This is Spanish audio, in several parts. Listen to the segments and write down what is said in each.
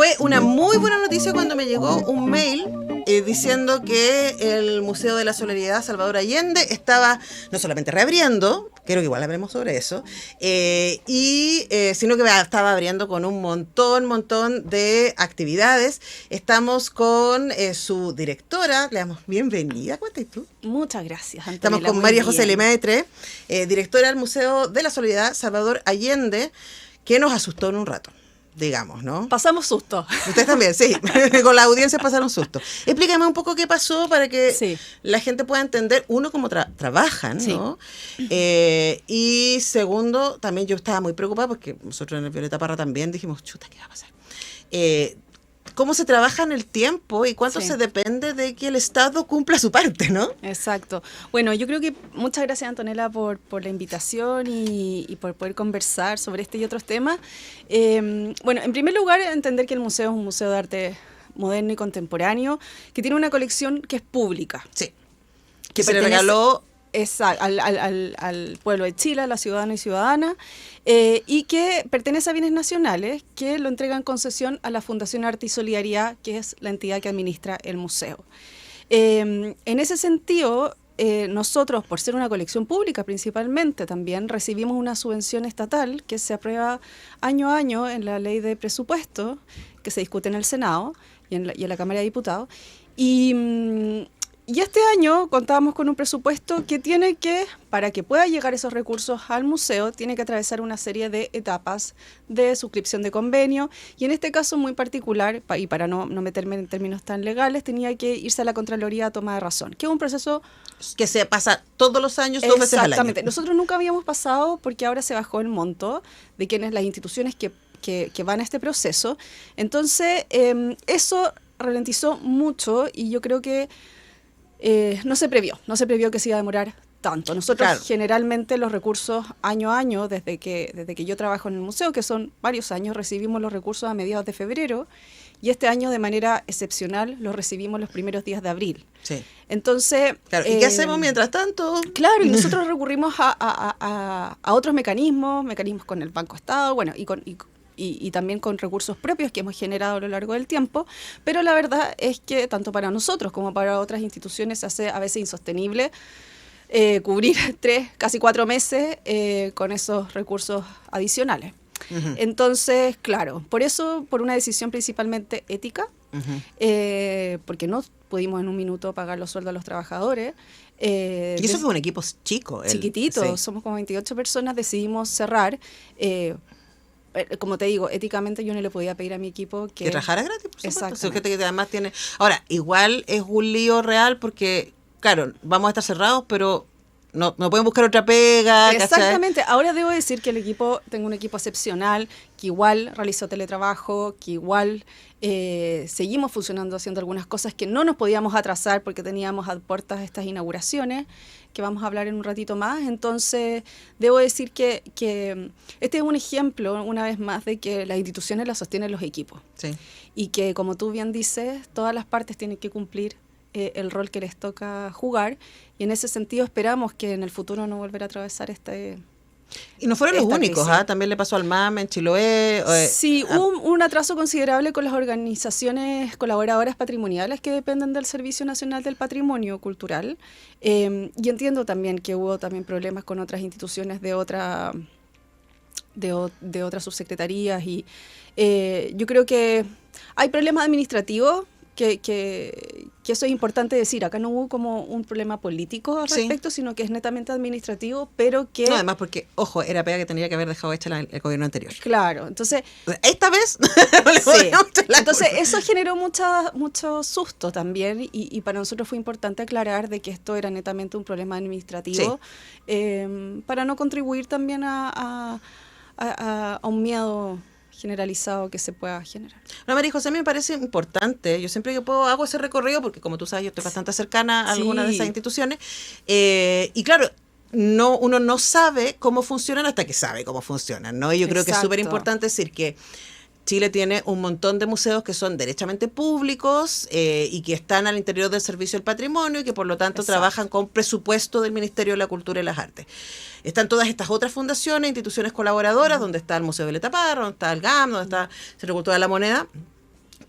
Fue una muy buena noticia cuando me llegó un mail diciendo que el Museo de la Solidaridad Salvador Allende estaba no solamente reabriendo, creo que igual hablemos sobre eso, sino que estaba abriendo con un montón de actividades. Estamos con su directora, le damos bienvenida. ¿Cómo estás tú? Muchas gracias, Antonella. Estamos con María José Lemaitre, directora del Museo de la Solidaridad Salvador Allende, que nos asustó en un rato, digamos, ¿no? Pasamos susto. Ustedes también, sí. Con la audiencia pasaron susto. Explícame un poco qué pasó para que la gente pueda entender, uno, cómo trabajan, ¿no? Y segundo, también yo estaba muy preocupada porque nosotros en el Violeta Parra también dijimos, chuta, ¿qué va a pasar? ¿Cómo se trabaja en el tiempo y cuánto se depende de que el Estado cumpla su parte, ¿no? Exacto. Bueno, yo creo que muchas gracias, Antonella, por la invitación y por poder conversar sobre este y otros temas. Bueno, en primer lugar, entender que el museo es un museo de arte moderno y contemporáneo que tiene una colección que es pública. Sí. Que se le regaló al pueblo de Chile, a la ciudadana y ciudadana, y que pertenece a bienes nacionales que lo entregan en concesión a la Fundación Arte y Solidaridad, que es la entidad que administra el museo. En ese sentido, nosotros, por ser una colección pública principalmente, también recibimos una subvención estatal que se aprueba año a año en la ley de presupuesto, que se discute en el Senado y en la Cámara de Diputados. Y este año contábamos con un presupuesto que tiene que, para que pueda llegar esos recursos al museo, tiene que atravesar una serie de etapas de suscripción de convenio, y en este caso muy particular, y para no meterme en términos tan legales, tenía que irse a la Contraloría a toma de razón, que es un proceso que se pasa todos los años, 2 veces al año. Exactamente. Nosotros nunca habíamos pasado, porque ahora se bajó el monto de quienes las instituciones que van a este proceso. Entonces, eso ralentizó mucho, y yo creo que no se previó que se iba a demorar tanto. Nosotros generalmente los recursos año a año, desde que yo trabajo en el museo, que son varios años, recibimos los recursos a mediados de febrero, y este año de manera excepcional los recibimos los primeros días de abril. Sí. Entonces, ¿y qué hacemos mientras tanto? Claro, y nosotros recurrimos a otros mecanismos con el Banco Estado, bueno, y también con recursos propios que hemos generado a lo largo del tiempo, pero la verdad es que tanto para nosotros como para otras instituciones se hace a veces insostenible cubrir 3, casi 4 meses con esos recursos adicionales. Uh-huh. Entonces, claro, por una decisión principalmente ética, uh-huh, porque no pudimos en un minuto pagar los sueldos a los trabajadores. Y eso fue un equipo chico. Chiquitito, somos como 28 personas, decidimos cerrar. Como te digo, éticamente yo no le podía pedir a mi equipo que trabajara gratis, por supuesto. Gente que además tiene... Ahora, igual es un lío real porque, claro, vamos a estar cerrados, pero no pueden buscar otra pega. Exactamente. ¿Cachai? Ahora debo decir que tengo un equipo excepcional, que igual realizó teletrabajo, que igual seguimos funcionando, haciendo algunas cosas que no nos podíamos atrasar porque teníamos a puertas estas inauguraciones, que vamos a hablar en un ratito más. Entonces, debo decir que este es un ejemplo, una vez más, de que las instituciones las sostienen los equipos. Sí. Y que, como tú bien dices, todas las partes tienen que cumplir el rol que les toca jugar, y en ese sentido esperamos que en el futuro no volver a atravesar Y no fueron los únicos, también le pasó al MAM en Chiloé. Sí, hubo un atraso considerable con las organizaciones colaboradoras patrimoniales que dependen del Servicio Nacional del Patrimonio Cultural, y entiendo también que hubo también problemas con otras instituciones de otras subsecretarías, y yo creo que hay problemas administrativos que eso es importante decir. Acá no hubo como un problema político al respecto, sino que es netamente administrativo, pero que... No, además porque, ojo, era pega que tendría que haber dejado hecha el gobierno anterior. Claro, entonces... Esta vez... Entonces eso generó mucho susto también, y para nosotros fue importante aclarar de que esto era netamente un problema administrativo, para no contribuir también a un miedo generalizado que se pueda generar. No, María José, me parece importante. Yo siempre que puedo hago ese recorrido porque, como tú sabes, yo estoy bastante cercana a algunas de esas instituciones. Y claro, uno no sabe cómo funcionan hasta que sabe cómo funcionan, ¿no? Y yo creo que es súper importante decir que Chile tiene un montón de museos que son derechamente públicos y que están al interior del Servicio del Patrimonio y que por lo tanto trabajan con presupuesto del Ministerio de la Cultura y las Artes. Están todas estas otras fundaciones, instituciones colaboradoras, donde está el Museo Violeta Parra, donde está el GAM, donde está el Centro de Cultura de la Moneda,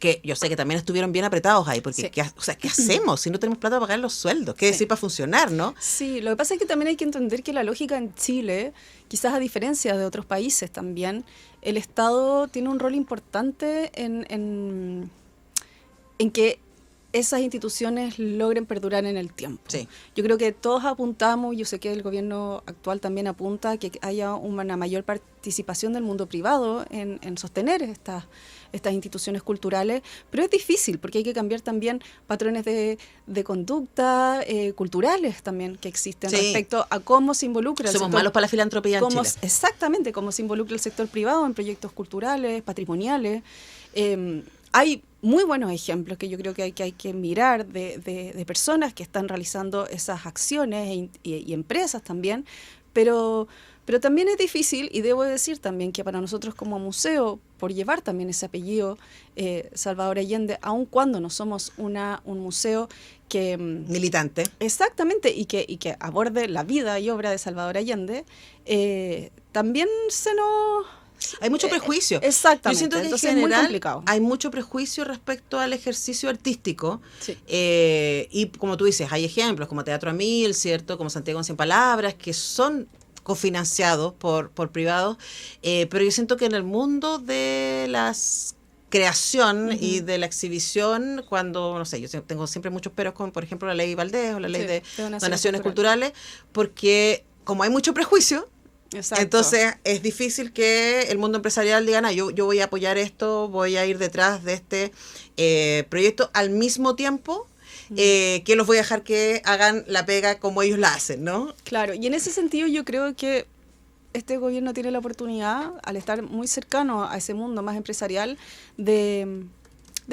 que yo sé que también estuvieron bien apretados ahí, porque Sí. ¿qué hacemos si no tenemos plata para pagar los sueldos? ¿Qué decir para funcionar, no? Sí, lo que pasa es que también hay que entender que la lógica en Chile, quizás a diferencia de otros países también, el Estado tiene un rol importante en que esas instituciones logren perdurar en el tiempo. Sí. Yo creo que todos apuntamos, yo sé que el gobierno actual también apunta a que haya una mayor participación del mundo privado en sostener estas instituciones culturales, pero es difícil porque hay que cambiar también patrones de conducta culturales también que existen Sí. respecto a cómo se involucra el Somos sector. malos para la filantropía en Chile. Exactamente, cómo se involucra el sector privado en proyectos culturales, patrimoniales. Hay muy buenos ejemplos que yo creo que hay que mirar de personas que están realizando esas acciones y empresas también, pero también es difícil, y debo decir también que para nosotros como museo, por llevar también ese apellido Salvador Allende, aun cuando no somos un museo que... Militante. Exactamente, y que aborde la vida y obra de Salvador Allende, también se nos... Hay mucho prejuicio. Exactamente. Yo siento que Entonces en es muy general complicado. hay mucho prejuicio respecto al ejercicio artístico. Sí. Y como tú dices, hay ejemplos como Teatro a Mil, ¿cierto? Como Santiago en 100 Palabras, que son cofinanciados por privados. Pero yo siento que en el mundo de las creación y de la exhibición, cuando, no sé, yo tengo siempre muchos peros con, por ejemplo, la ley Valdés o la ley de donaciones culturales, porque como hay mucho prejuicio, Exacto. entonces es difícil que el mundo empresarial diga, yo voy a apoyar esto, voy a ir detrás de este proyecto al mismo tiempo que los voy a dejar que hagan la pega como ellos la hacen, ¿no? Claro, y en ese sentido yo creo que este gobierno tiene la oportunidad, al estar muy cercano a ese mundo más empresarial, de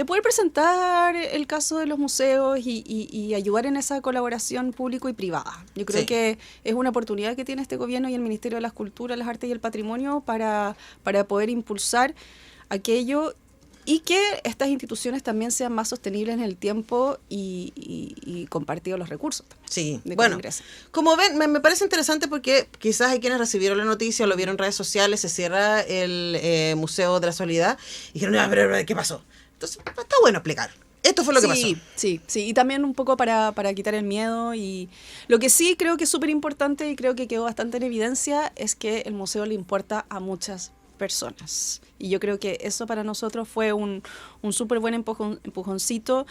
poder presentar el caso de los museos y ayudar en esa colaboración público y privada. Yo creo que es una oportunidad que tiene este gobierno y el Ministerio de las Culturas, las Artes y el Patrimonio para poder impulsar aquello y que estas instituciones también sean más sostenibles en el tiempo y compartidos los recursos también. Sí, bueno, como ven, me parece interesante porque quizás hay quienes recibieron la noticia o lo vieron en redes sociales, se cierra el Museo de la Soledad y dijeron, pero ¿qué pasó? Entonces, está bueno explicar. Esto fue lo que pasó. Sí, y también un poco para quitar el miedo. Y lo que sí creo que es súper importante y creo que quedó bastante en evidencia es que el museo le importa a muchas personas. Y yo creo que eso para nosotros fue un súper buen empujoncito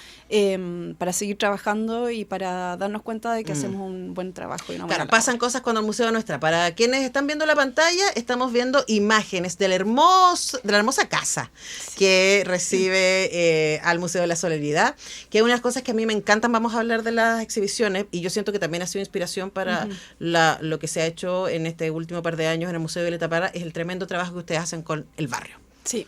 para seguir trabajando y para darnos cuenta de que hacemos un buen trabajo. Y una buena pasan cosas cuando el museo no está. Para quienes están viendo la pantalla, estamos viendo imágenes de la hermosa casa que recibe al Museo de la Solidaridad, que es una de las cosas que a mí me encantan. Vamos a hablar de las exhibiciones y yo siento que también ha sido inspiración para lo que se ha hecho en este último par de años en el Museo de Violeta Parra, es el tremendo trabajo que ustedes hacen con el barrio. Sí.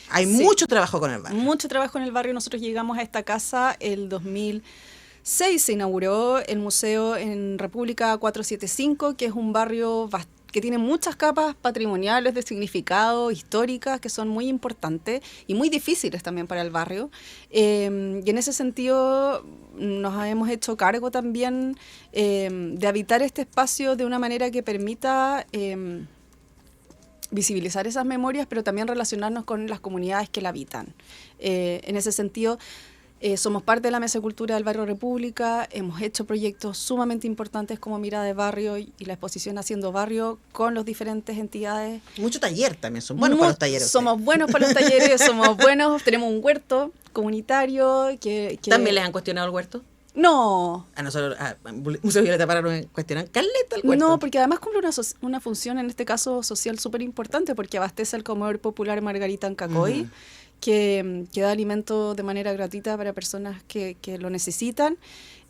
Hay mucho trabajo con el barrio. Mucho trabajo en el barrio. Nosotros llegamos a esta casa el 2006, se inauguró el museo en República 475, que es un barrio que tiene muchas capas patrimoniales de significado, históricas, que son muy importantes y muy difíciles también para el barrio. Y en ese sentido nos hemos hecho cargo también de habitar este espacio de una manera que permita visibilizar esas memorias, pero también relacionarnos con las comunidades que la habitan. En ese sentido, somos parte de la Mesa de Cultura del Barrio República, hemos hecho proyectos sumamente importantes como Mirada de Barrio y la exposición Haciendo Barrio con las diferentes entidades. Mucho taller también, son buenos para los talleres. Somos buenos para los talleres, somos buenos, tenemos un huerto comunitario que... ¿También les han cuestionado el huerto? No. A nosotros, Museo Violeta Parra nos cuestionan caleta el huerto. No, porque además cumple una función, en este caso social, súper importante, porque abastece al comedor popular Margarita Ancacoy, que da alimento de manera gratuita para personas que lo necesitan.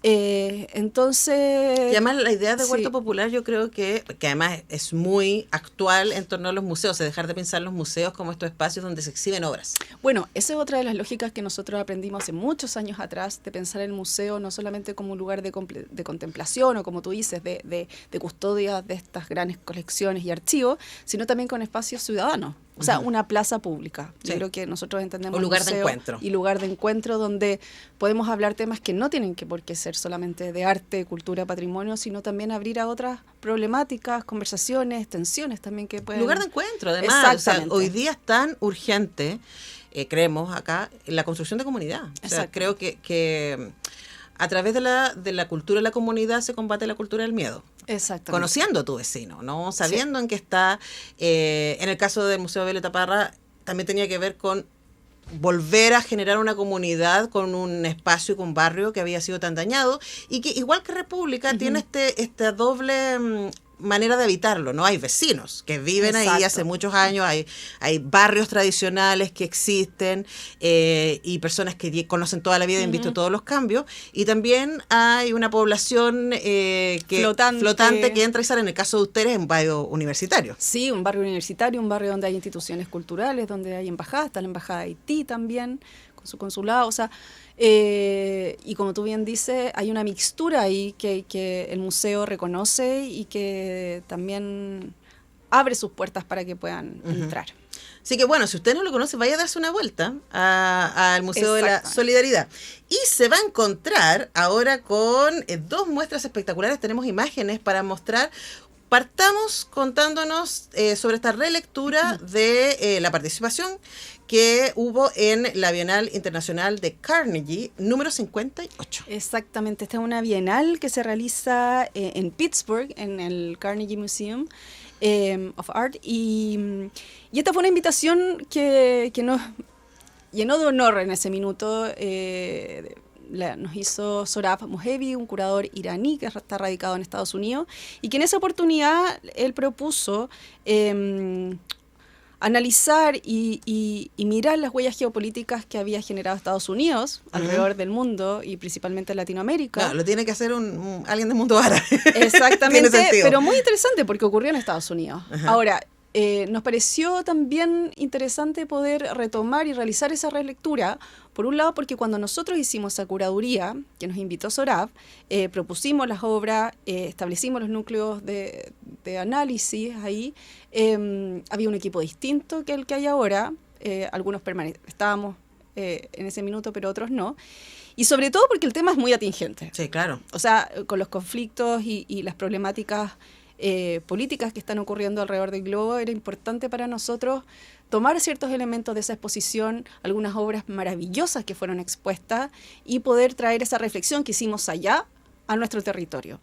Entonces... Y además la idea de huerto popular yo creo que además es muy actual en torno a los museos, de dejar de pensar los museos como estos espacios donde se exhiben obras. Bueno, esa es otra de las lógicas que nosotros aprendimos hace muchos años atrás, de pensar el museo no solamente como un lugar de contemplación o como tú dices, de custodia de estas grandes colecciones y archivos, sino también con espacios ciudadanos. O sea, una plaza pública. Yo creo que nosotros entendemos un lugar museo de encuentro. Y lugar de encuentro donde podemos hablar temas que no tienen por qué ser solamente de arte, cultura, patrimonio, sino también abrir a otras problemáticas, conversaciones, tensiones también que pueden... Lugar de encuentro, además. O sea, hoy día es tan urgente creemos acá, en la construcción de comunidad. O sea, creo que a través de la cultura de la comunidad se combate la cultura del miedo. Exactamente. Conociendo a tu vecino, ¿no? Sabiendo en qué está. En el caso del Museo Violeta Parra, también tenía que ver con volver a generar una comunidad con un espacio y con un barrio que había sido tan dañado y que, igual que República, tiene esta doble manera de habitarlo, ¿no? Hay vecinos que viven ahí hace muchos años, hay barrios tradicionales que existen y personas que conocen toda la vida y han visto todos los cambios, y también hay una población flotante que entra y sale. En el caso de ustedes, en un barrio universitario. Sí, un barrio universitario, un barrio donde hay instituciones culturales, donde hay embajadas, está la Embajada de Haití también, con su consulado, o sea, y como tú bien dices, hay una mixtura ahí que el museo reconoce y que también abre sus puertas para que puedan entrar. Así que bueno, si usted no lo conoce, vaya a darse una vuelta al Museo de la Solidaridad. Y se va a encontrar ahora con dos muestras espectaculares. Tenemos imágenes para mostrar. Partamos contándonos sobre esta relectura de la participación que hubo en la Bienal Internacional de Carnegie, número 58. Exactamente, esta es una bienal que se realiza en Pittsburgh, en el Carnegie Museum of Art, y esta fue una invitación que nos llenó de honor en ese minuto. Nos hizo Sohrab Mohebi, un curador iraní que está radicado en Estados Unidos, y que en esa oportunidad él propuso analizar y mirar las huellas geopolíticas que había generado Estados Unidos alrededor del mundo y principalmente en Latinoamérica. Claro, lo tiene que hacer alguien del mundo árabe. Exactamente, pero muy interesante porque ocurrió en Estados Unidos. Ahora, nos pareció también interesante poder retomar y realizar esa relectura, por un lado porque cuando nosotros hicimos esa curaduría, que nos invitó Sohrab, propusimos las obras, establecimos los núcleos de análisis ahí, había un equipo distinto que el que hay ahora, algunos estábamos en ese minuto, pero otros no. Y sobre todo porque el tema es muy atingente. Sí, claro. O sea, con los conflictos y las problemáticas políticas que están ocurriendo alrededor del globo, era importante para nosotros tomar ciertos elementos de esa exposición, algunas obras maravillosas que fueron expuestas, y poder traer esa reflexión que hicimos allá a nuestro territorio.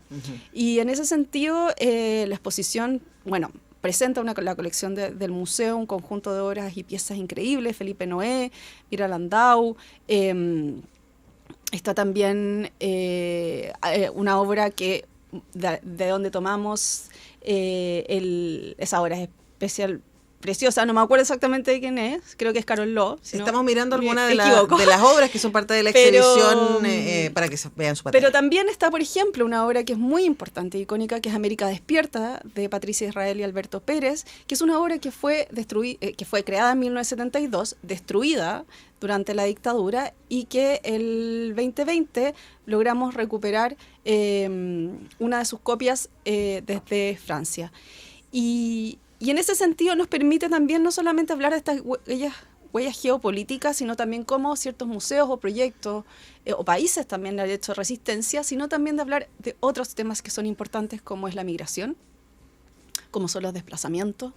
Y en ese sentido, la exposición, bueno, presenta la colección del museo, un conjunto de obras y piezas increíbles, Felipe Noé, Mira Landau, está también una obra que de donde tomamos esa obra especial, preciosa, no me acuerdo exactamente de quién es, creo que es Carol Lowe. Estamos mirando algunas de las obras que son parte de la exhibición para que se vean su pantalla. Pero también está, por ejemplo, una obra que es muy importante, icónica, que es América Despierta, de Patricia Israel y Alberto Pérez, que es una obra que fue creada en 1972, destruida durante la dictadura, y que el 2020 logramos recuperar una de sus copias desde Francia. Y en ese sentido nos permite también no solamente hablar de estas huellas geopolíticas, sino también cómo ciertos museos o proyectos o países también han hecho resistencia, sino también de hablar de otros temas que son importantes, como es la migración, como son los desplazamientos,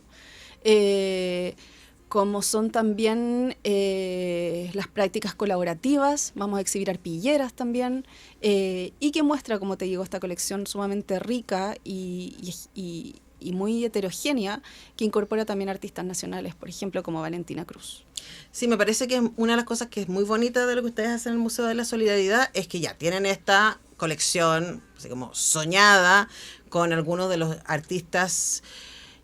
como son también las prácticas colaborativas. Vamos a exhibir arpilleras también, y que muestra, como te digo, esta colección sumamente rica y muy heterogénea, que incorpora también artistas nacionales, por ejemplo, como Valentina Cruz. Sí, me parece que una de las cosas que es muy bonita de lo que ustedes hacen en el Museo de la Solidaridad es que ya tienen esta colección, así como soñada, con algunos de los artistas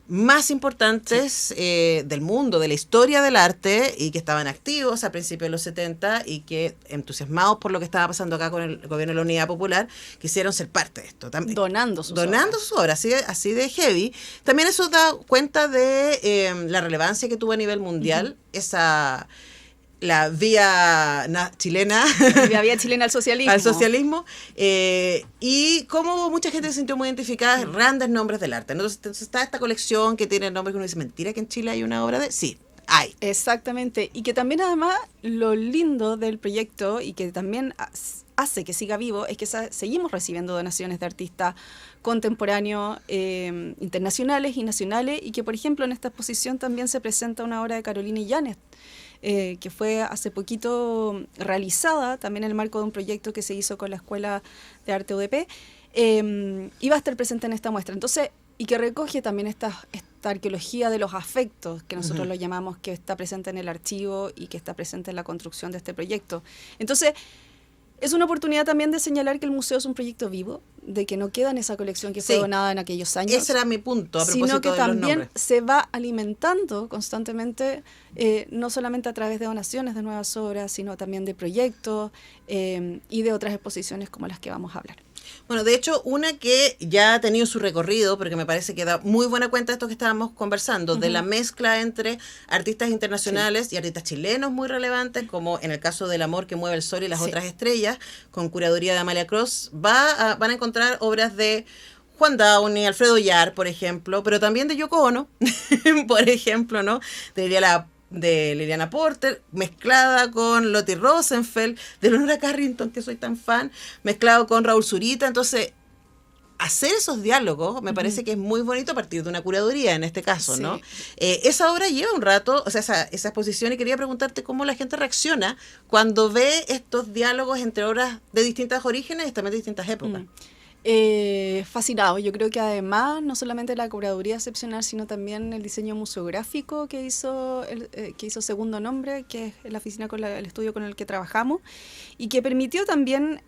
más importantes del mundo, de la historia del arte, y que estaban activos a principios de los 70 y que, entusiasmados por lo que estaba pasando acá con el gobierno de la Unidad Popular, quisieron ser parte de esto también. Donando sus obras, así de heavy. También eso da cuenta de la relevancia que tuvo a nivel mundial la vía chilena. La vía chilena al socialismo. Al socialismo. Y cómo mucha gente se sintió muy identificada en grandes nombres del arte. Entonces está esta colección que tiene nombres que uno dice, ¿mentira que en Chile hay una obra de...? Sí, hay. Exactamente. Y que también, además, lo lindo del proyecto, y que también hace que siga vivo, es que seguimos recibiendo donaciones de artistas contemporáneos, internacionales y nacionales, y que, por ejemplo, en esta exposición también se presenta una obra de Carolina Illanes, que fue hace poquito realizada, también en el marco de un proyecto que se hizo con la Escuela de Arte UDP, iba a estar presente en esta muestra. Entonces, y que recoge también esta arqueología de los afectos, que nosotros lo llamamos, que está presente en el archivo y que está presente en la construcción de este proyecto. Entonces, es una oportunidad también de señalar que el museo es un proyecto vivo, de que no queda en esa colección que fue donada en aquellos años. Ese era mi punto, a propósito sino que de los también nombres. se va alimentando constantemente, no solamente a través de donaciones de nuevas obras, sino también de proyectos y de otras exposiciones como las que vamos a hablar. Bueno, de hecho, una que ya ha tenido su recorrido, porque me parece que da muy buena cuenta de esto que estábamos conversando, de la mezcla entre artistas internacionales y artistas chilenos muy relevantes, como en el caso del Amor que mueve el sol y las otras estrellas, con curaduría de Amalia Cross, van a encontrar obras de Juan Downey, Alfredo Yar, por ejemplo, pero también de Yoko Ono, por ejemplo, ¿no? De Liliana Porter, mezclada con Lottie Rosenfeld, de Leonora Carrington, que soy tan fan, mezclado con Raúl Zurita. Entonces, hacer esos diálogos me parece que es muy bonito a partir de una curaduría, en este caso, ¿no? Esa obra lleva un rato, o sea, esa exposición, y quería preguntarte cómo la gente reacciona cuando ve estos diálogos entre obras de distintos orígenes y también de distintas épocas. Fascinado. Yo creo que además no solamente la curaduría excepcional, sino también el diseño museográfico que hizo Segundo Nombre, que es la oficina el estudio con el que trabajamos, y que permitió también,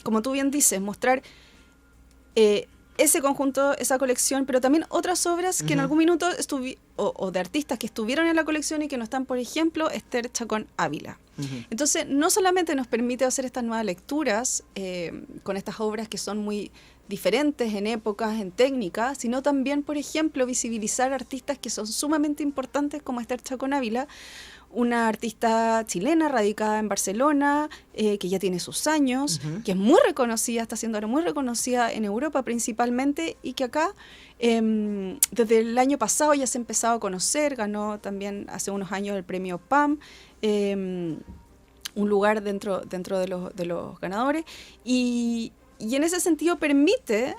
como tú bien dices, mostrar ese conjunto, esa colección, pero también otras obras que en algún minuto o de artistas que estuvieron en la colección y que no están, por ejemplo, Esther Chacón Ávila. Entonces, no solamente nos permite hacer estas nuevas lecturas con estas obras que son muy diferentes en épocas, en técnicas, sino también, por ejemplo, visibilizar artistas que son sumamente importantes como Esther Chacón Ávila, una artista chilena radicada en Barcelona, que ya tiene sus años, que es muy reconocida, está siendo ahora muy reconocida en Europa principalmente, y que acá desde el año pasado ya se ha empezado a conocer, ganó también hace unos años el premio PAM, un lugar dentro de los ganadores, y en ese sentido permite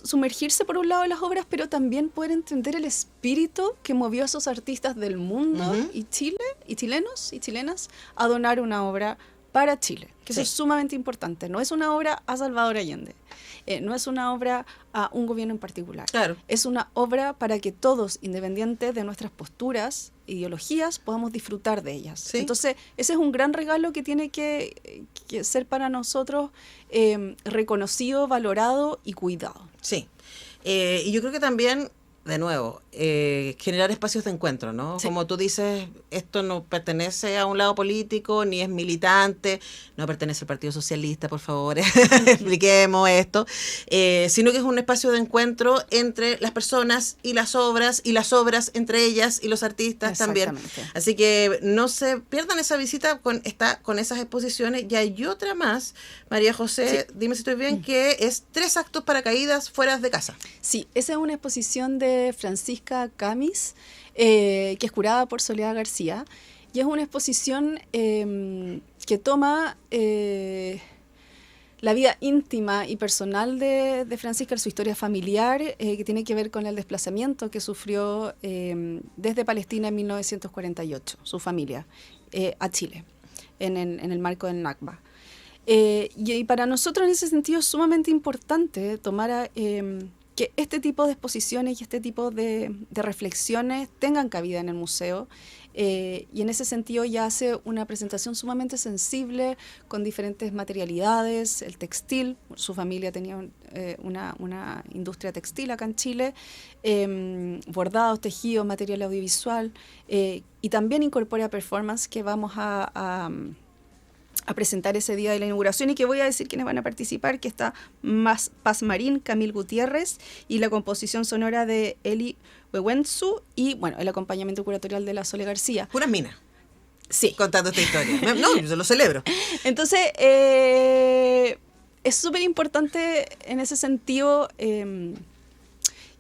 sumergirse por un lado en las obras, pero también poder entender el espíritu que movió a esos artistas del mundo y Chile, y chilenos y chilenas, a donar una obra para Chile, que eso es sumamente importante. No es una obra a Salvador Allende, no es una obra a un gobierno en particular. Claro. Es una obra para que todos, independiente de nuestras posturas, ideologías, podamos disfrutar de ellas. Sí. Entonces, ese es un gran regalo que tiene que ser para nosotros reconocido, valorado y cuidado. Sí. Y yo creo que también, de nuevo, generar espacios de encuentro, ¿no? Sí. Como tú dices, esto no pertenece a un lado político, ni es militante, no pertenece al Partido Socialista, por favor, expliquemos esto, sino que es un espacio de encuentro entre las personas y las obras entre ellas y los artistas también. Así que no se pierdan esa visita con esas exposiciones. Y hay otra más, María José, dime si estoy bien, que es 3 actos para caídas fuera de casa. Sí, esa es una exposición de Francisca Camis, que es curada por Soledad García, y es una exposición que toma la vida íntima y personal de Francisca, su historia familiar, que tiene que ver con el desplazamiento que sufrió desde Palestina en 1948, su familia, a Chile, en el marco del Nakba. Y para nosotros en ese sentido es sumamente importante tomar que este tipo de exposiciones y este tipo de reflexiones tengan cabida en el museo, y en ese sentido ya hace una presentación sumamente sensible con diferentes materialidades, el textil, su familia tenía una industria textil acá en Chile, bordados, tejidos, material audiovisual, y también incorpora performance que vamos a presentar ese día de la inauguración, y que voy a decir quiénes van a participar, que está Paz Marín, Camil Gutiérrez, y la composición sonora de Eli Wewenzu, y bueno, el acompañamiento curatorial de la Sole García. Puras minas. Sí. Contando esta historia. No, yo lo celebro. Entonces, es súper importante en ese sentido que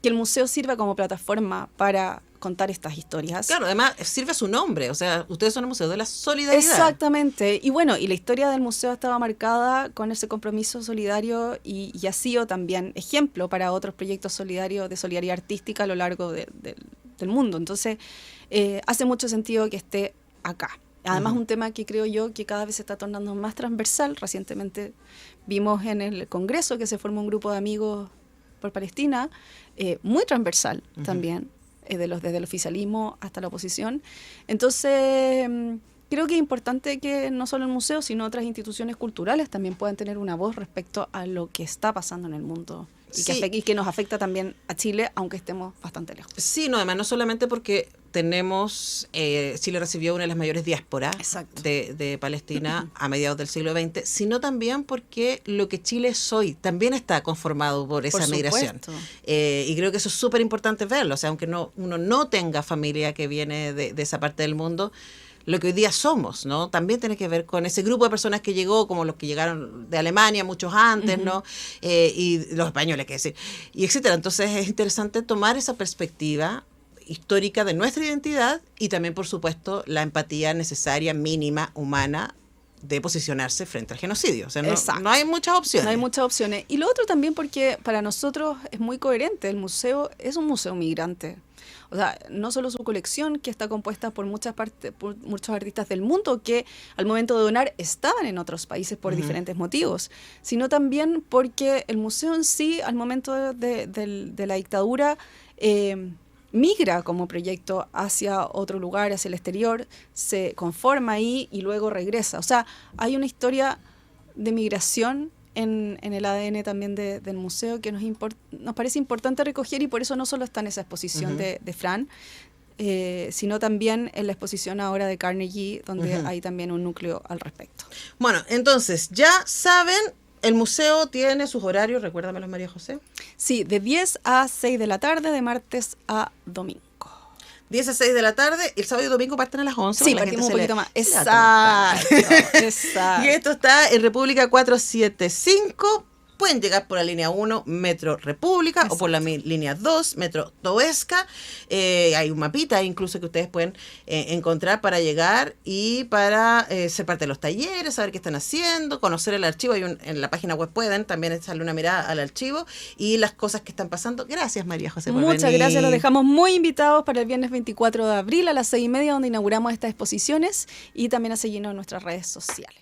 el museo sirva como plataforma para contar estas historias. Ha además sirve a su nombre, o sea, ustedes son el Museo de la Solidaridad. Exactamente, y bueno, y la historia del museo estaba marcada con ese compromiso solidario y ha sido también ejemplo para otros proyectos solidarios de solidaridad artística a lo largo de del mundo. Entonces, hace mucho sentido que esté acá. Además, un tema que creo yo que cada vez se está tornando más transversal. Recientemente vimos en el Congreso que se formó un grupo de amigos por Palestina, muy transversal también, desde el oficialismo hasta la oposición. Entonces, creo que es importante que no solo el museo, sino otras instituciones culturales también puedan tener una voz respecto a lo que está pasando en el mundo. Y que nos afecta también a Chile, aunque estemos bastante lejos. Sí, no, además no solamente porque Chile recibió una de las mayores diásporas de Palestina a mediados del siglo XX, sino también porque lo que Chile es hoy también está conformado por esa migración. Y creo que eso es súper importante verlo, o sea, aunque uno no tenga familia que viene de esa parte del mundo, lo que hoy día somos, ¿no? También tiene que ver con ese grupo de personas que llegó, como los que llegaron de Alemania muchos antes, ¿no? Y los españoles, qué decir, y etcétera. Entonces es interesante tomar esa perspectiva histórica de nuestra identidad y también, por supuesto, la empatía necesaria, mínima, humana, de posicionarse frente al genocidio. O sea, no hay muchas opciones. No hay muchas opciones. Y lo otro también porque para nosotros es muy coherente. El museo es un museo migrante. O sea, no solo su colección, que está compuesta por muchos artistas del mundo que al momento de donar estaban en otros países por diferentes motivos, sino también porque el museo en sí, al momento de la dictadura, migra como proyecto hacia otro lugar, hacia el exterior, se conforma ahí y luego regresa. O sea, hay una historia de migración en el ADN también del museo que nos parece importante recoger, y por eso no solo está en esa exposición de Fran, sino también en la exposición ahora de Carnegie, donde hay también un núcleo al respecto. Bueno, entonces, ya saben, el museo tiene sus horarios, recuérdamelos, María José. Sí, de 10 a 6 de la tarde, de martes a domingo. 10 a 6 de la tarde, el sábado y domingo parten a las 11. Sí, partimos un poquito más. Exacto. Y esto está en República 475. Pueden llegar por la línea 1, Metro República, o por la línea 2, Metro Toesca. Hay un mapita incluso que ustedes pueden encontrar para llegar y para ser parte de los talleres, saber qué están haciendo, conocer el archivo. En la página web pueden también echarle una mirada al archivo y las cosas que están pasando. Gracias, María José, por Muchas venir. gracias, los dejamos muy invitados para el viernes 24 de abril a las 6:30, donde inauguramos estas exposiciones, y también a seguirnos en nuestras redes sociales.